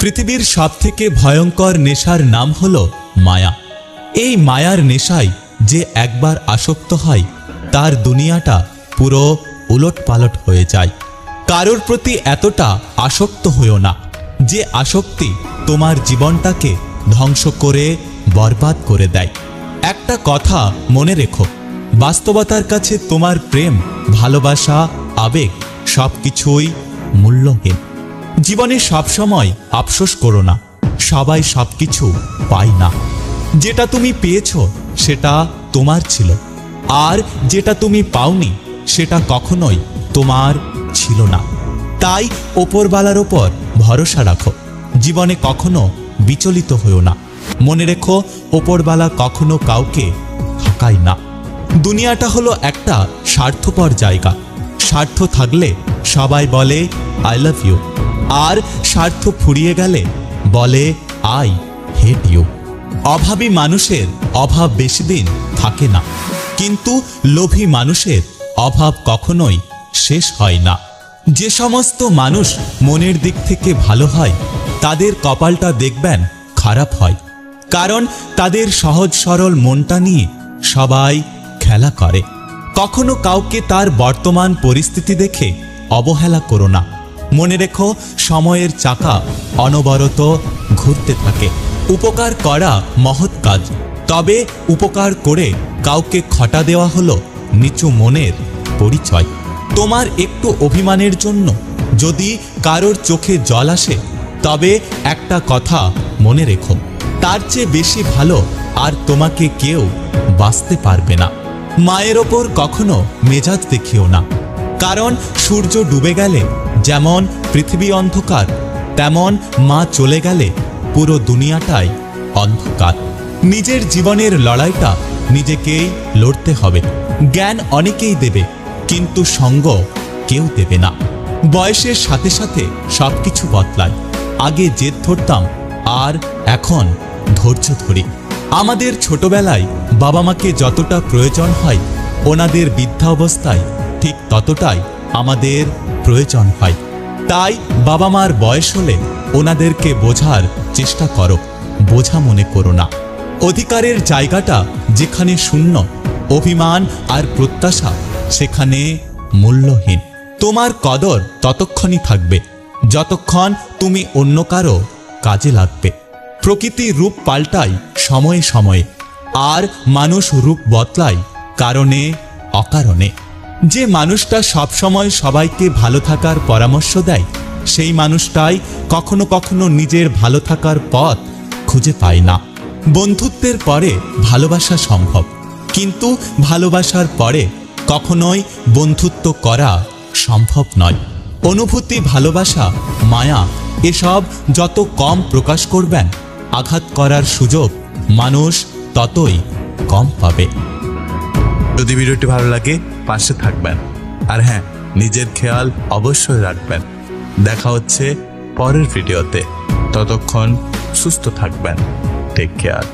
পৃথিবীর সবথেকে ভয়ঙ্কর নেশার নাম হলো মায়া। এই মায়ার নেশায় যে একবার আসক্ত হয় তার দুনিয়াটা পুরো উলটপালট হয়ে যায়। কারোর প্রতি এতটা আসক্ত হইও না যে আসক্তি তোমার জীবনটাকে ধ্বংস করে বরবাদ করে দেয়। একটা কথা মনে রেখো, বাস্তবতার কাছে তোমার প্রেম, ভালোবাসা, আবেগ সবকিছুই মূল্যহীন। জীবনে সবসময় আফসোস করো না, সবাই সবকিছু পায় না। যেটা তুমি পেয়েছ সেটা তোমার ছিল, আর যেটা তুমি পাওনি সেটা কখনোই তোমার ছিল না। তাই ওপরওয়ালার ওপর ভরসা রাখো, জীবনে কখনো বিচলিত হও না। মনে রেখো, ওপরওয়ালা কখনো কাউকে ঠকায় না। দুনিয়াটা হলো একটা স্বার্থপর জায়গা। স্বার্থ থাকলে সবাই বলে আই লাভ ইউ, আর স্বার্থ ফুরিয়ে গেলে বলে আই হেট ইউ। অভাবী মানুষের অভাব বেশি দিন থাকে না, কিন্তু লোভী মানুষের অভাব কখনোই শেষ হয় না। যে সমস্ত মানুষ মনের দিক থেকে ভালো হয় তাদের কপালটা দেখবেন খারাপ হয়, কারণ তাদের সহজ সরল মনটা নিয়ে সবাই খেলা করে। কখনো কাউকে তার বর্তমান পরিস্থিতি দেখে অবহেলা করো না। মনে রেখো, সময়ের চাকা অনবরত ঘুরতে থাকে। উপকার করা মহৎ কাজ, তবে উপকার করে কাউকে খটা দেওয়া হলো নিচু মনের পরিচয়। তোমার একটু অভিমানের জন্য যদি কারোর চোখে জল আসে, তবে একটা কথা মনে রেখো, তার চেয়ে বেশি ভালো আর তোমাকে কেউ বাঁচতে পারবে না। মায়ের ওপর কখনো মেজাজ দেখিও না, কারণ সূর্য ডুবে গেলে যেমন পৃথিবী অন্ধকার, তেমন মা চলে গেলে পুরো দুনিয়াটাই অন্ধকার। নিজের জীবনের লড়াইটা নিজেকেই লড়তে হবে। জ্ঞান অনেকেই দেবে, কিন্তু সঙ্গ কেউ দেবে না। বয়সের সাথে সাথে সবকিছু বদলায়। আগে জেদ ধরতাম, আর এখন ধৈর্য ধরি। আমাদের ছোটবেলায় বাবা মাকে যতটা প্রয়োজন হয়, ওনাদের বৃদ্ধা অবস্থায় ঠিক ততটাই আমাদের প্রয়োজন হয়। তাই বাবা মার বয়স হলে ওনাদেরকে বোঝার চেষ্টা করো, বোঝা মনে করো না। অধিকারের জায়গাটা যেখানে শূন্য, অভিমান আর প্রত্যাশা সেখানে মূল্যহীন। তোমার কদর ততক্ষণই থাকবে যতক্ষণ তুমি অন্য কারো কাজে লাগবে। প্রকৃতির রূপ পাল্টায় সময়ে সময়ে, আর মানুষ রূপ বদলায় কারণে অকারণে। যে মানুষটা সবসময় সবাইকে ভালো থাকার পরামর্শ দেয়, সেই মানুষটাই কখনো কখনো নিজের ভালো থাকার পথ খুঁজে পায় না। বন্ধুত্বের পরে ভালোবাসা সম্ভব, কিন্তু ভালোবাসার পরে কখনোই বন্ধুত্ব করা সম্ভব নয়। অনুভূতি, ভালোবাসা, মায়া এসব যত কম প্রকাশ করবেন, আঘাত করার সুযোগ মানুষ ততই কম পাবে। যদি ভিডিওটি ভালো লাগে পাশে থাকবেন, আর হ্যাঁ, নিজের খেয়াল অবশ্যই রাখবেন। দেখা হচ্ছে পরের ভিডিওতে, ততক্ষণ সুস্থ থাকবেন। Take care.